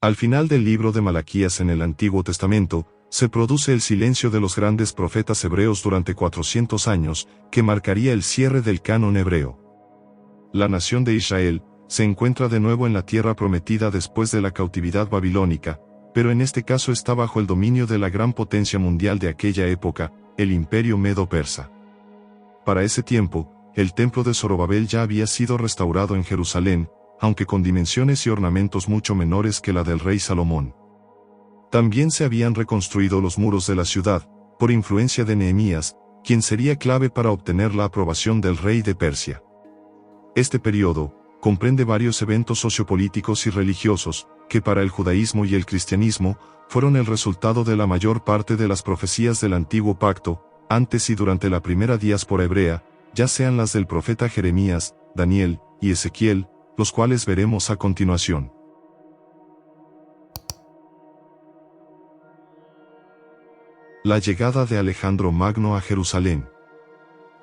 Al final del libro de Malaquías en el Antiguo Testamento, se produce el silencio de los grandes profetas hebreos durante 400 años, que marcaría el cierre del canon hebreo. La nación de Israel se encuentra de nuevo en la tierra prometida después de la cautividad babilónica, pero en este caso está bajo el dominio de la gran potencia mundial de aquella época, el Imperio Medo-Persa. Para ese tiempo, el templo de Zorobabel ya había sido restaurado en Jerusalén, aunque con dimensiones y ornamentos mucho menores que la del rey Salomón. También se habían reconstruido los muros de la ciudad, por influencia de Nehemías, quien sería clave para obtener la aprobación del rey de Persia. Este periodo comprende varios eventos sociopolíticos y religiosos, que para el judaísmo y el cristianismo, fueron el resultado de la mayor parte de las profecías del Antiguo Pacto, antes y durante la primera diáspora hebrea, ya sean las del profeta Jeremías, Daniel y Ezequiel, los cuales veremos a continuación. La llegada de Alejandro Magno a Jerusalén.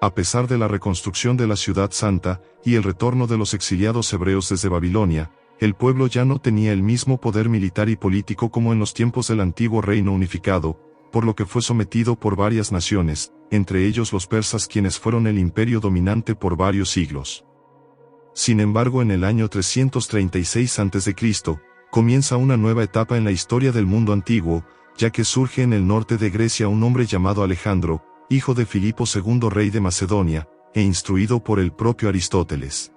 A pesar de la reconstrucción de la ciudad santa y el retorno de los exiliados hebreos desde Babilonia, el pueblo ya no tenía el mismo poder militar y político como en los tiempos del antiguo reino unificado, por lo que fue sometido por varias naciones, entre ellos los persas, quienes fueron el imperio dominante por varios siglos. Sin embargo, en el año 336 a.C., comienza una nueva etapa en la historia del mundo antiguo, ya que surge en el norte de Grecia un hombre llamado Alejandro, hijo de Filipo II, rey de Macedonia, e instruido por el propio Aristóteles.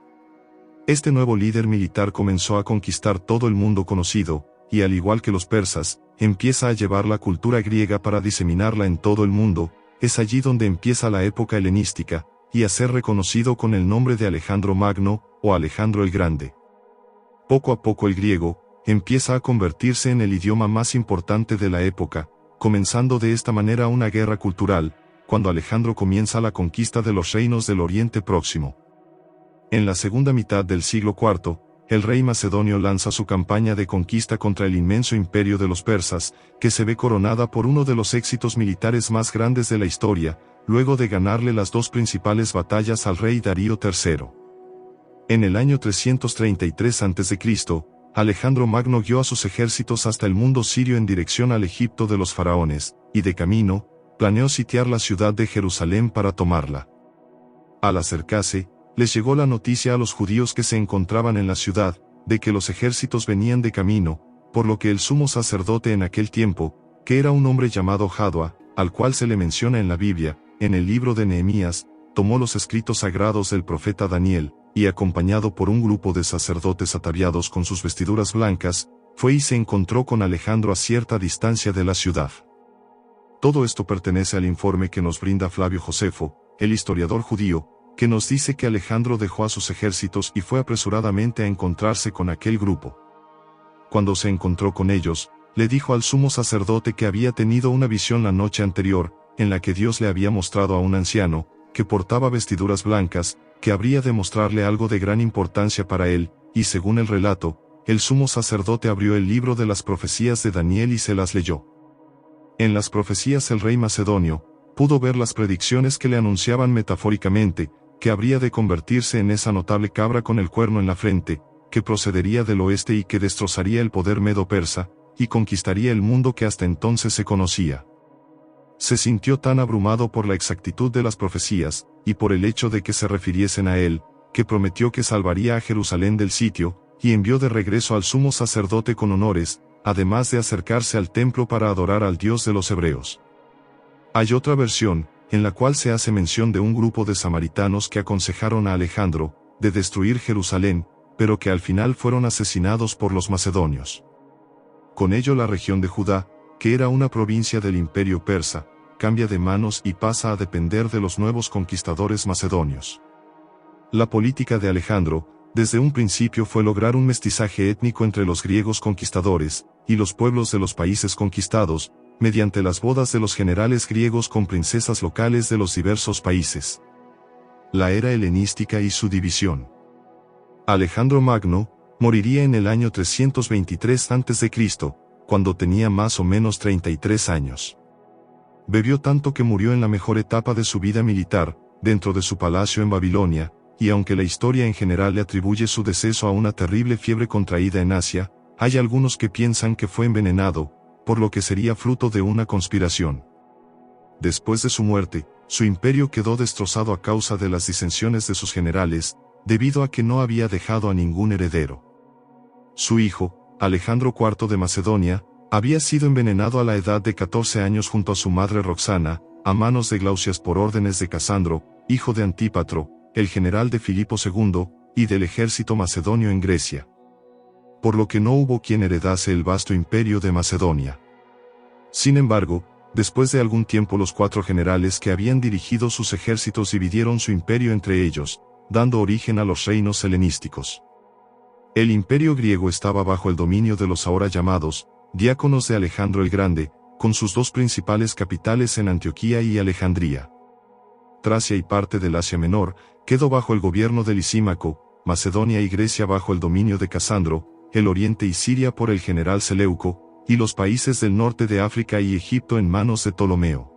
Este nuevo líder militar comenzó a conquistar todo el mundo conocido, y al igual que los persas, empieza a llevar la cultura griega para diseminarla en todo el mundo. Es allí donde empieza la época helenística, y a ser reconocido con el nombre de Alejandro Magno, o Alejandro el Grande. Poco a poco el griego empieza a convertirse en el idioma más importante de la época, comenzando de esta manera una guerra cultural, cuando Alejandro comienza la conquista de los reinos del Oriente Próximo. En la segunda mitad del siglo IV, el rey macedonio lanza su campaña de conquista contra el inmenso imperio de los persas, que se ve coronada por uno de los éxitos militares más grandes de la historia, luego de ganarle las dos principales batallas al rey Darío III. En el año 333 a.C., Alejandro Magno guió a sus ejércitos hasta el mundo sirio en dirección al Egipto de los faraones, y de camino, planeó sitiar la ciudad de Jerusalén para tomarla. Al acercarse, les llegó la noticia a los judíos que se encontraban en la ciudad, de que los ejércitos venían de camino, por lo que el sumo sacerdote en aquel tiempo, que era un hombre llamado Jadua, al cual se le menciona en la Biblia, en el libro de Nehemías, tomó los escritos sagrados del profeta Daniel, y acompañado por un grupo de sacerdotes ataviados con sus vestiduras blancas, fue y se encontró con Alejandro a cierta distancia de la ciudad. Todo esto pertenece al informe que nos brinda Flavio Josefo, el historiador judío, que nos dice que Alejandro dejó a sus ejércitos y fue apresuradamente a encontrarse con aquel grupo. Cuando se encontró con ellos, le dijo al sumo sacerdote que había tenido una visión la noche anterior, en la que Dios le había mostrado a un anciano, que portaba vestiduras blancas, que habría de mostrarle algo de gran importancia para él, y según el relato, el sumo sacerdote abrió el libro de las profecías de Daniel y se las leyó. En las profecías el rey macedonio pudo ver las predicciones que le anunciaban metafóricamente, que habría de convertirse en esa notable cabra con el cuerno en la frente, que procedería del oeste y que destrozaría el poder medo-persa, y conquistaría el mundo que hasta entonces se conocía. Se sintió tan abrumado por la exactitud de las profecías, y por el hecho de que se refiriesen a él, que prometió que salvaría a Jerusalén del sitio, y envió de regreso al sumo sacerdote con honores, además de acercarse al templo para adorar al Dios de los hebreos. Hay otra versión, en la cual se hace mención de un grupo de samaritanos que aconsejaron a Alejandro, de destruir Jerusalén, pero que al final fueron asesinados por los macedonios. Con ello la región de Judá, que era una provincia del imperio persa, cambia de manos y pasa a depender de los nuevos conquistadores macedonios. La política de Alejandro, desde un principio, fue lograr un mestizaje étnico entre los griegos conquistadores y los pueblos de los países conquistados, mediante las bodas de los generales griegos con princesas locales de los diversos países. La era helenística y su división. Alejandro Magno moriría en el año 323 a.C., cuando tenía más o menos 33 años. Bebió tanto que murió en la mejor etapa de su vida militar, dentro de su palacio en Babilonia, y aunque la historia en general le atribuye su deceso a una terrible fiebre contraída en Asia, hay algunos que piensan que fue envenenado, por lo que sería fruto de una conspiración. Después de su muerte, su imperio quedó destrozado a causa de las disensiones de sus generales, debido a que no había dejado a ningún heredero. Su hijo, Alejandro IV de Macedonia, había sido envenenado a la edad de 14 años junto a su madre Roxana, a manos de Glaucias por órdenes de Casandro, hijo de Antípatro, el general de Filipo II, y del ejército macedonio en Grecia. Por lo que no hubo quien heredase el vasto imperio de Macedonia. Sin embargo, después de algún tiempo los 4 generales que habían dirigido sus ejércitos dividieron su imperio entre ellos, dando origen a los reinos helenísticos. El imperio griego estaba bajo el dominio de los ahora llamados diáconos de Alejandro el Grande, con sus 2 principales capitales en Antioquía y Alejandría. Tracia y parte del Asia Menor quedó bajo el gobierno de Lisímaco, Macedonia y Grecia bajo el dominio de Casandro, el Oriente y Siria por el general Seleuco, y los países del norte de África y Egipto en manos de Ptolomeo.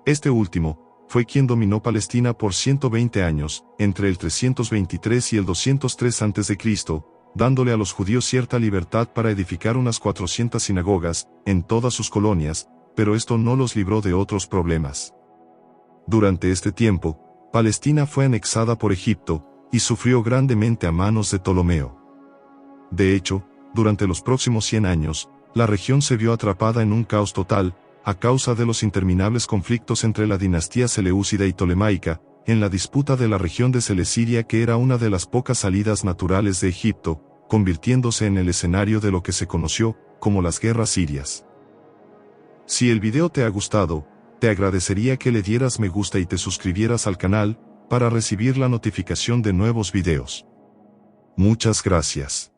Este último fue quien dominó Palestina por 120 años, entre el 323 y el 203 a.C., dándole a los judíos cierta libertad para edificar unas 400 sinagogas en todas sus colonias, pero esto no los libró de otros problemas. Durante este tiempo, Palestina fue anexada por Egipto, y sufrió grandemente a manos de Ptolomeo. De hecho, durante los próximos 100 años, la región se vio atrapada en un caos total, a causa de los interminables conflictos entre la dinastía Seleucida y Ptolemaica, en la disputa de la región de Celesiria que era una de las pocas salidas naturales de Egipto, convirtiéndose en el escenario de lo que se conoció como las guerras sirias. Si el video te ha gustado, te agradecería que le dieras me gusta y te suscribieras al canal, para recibir la notificación de nuevos videos. Muchas gracias.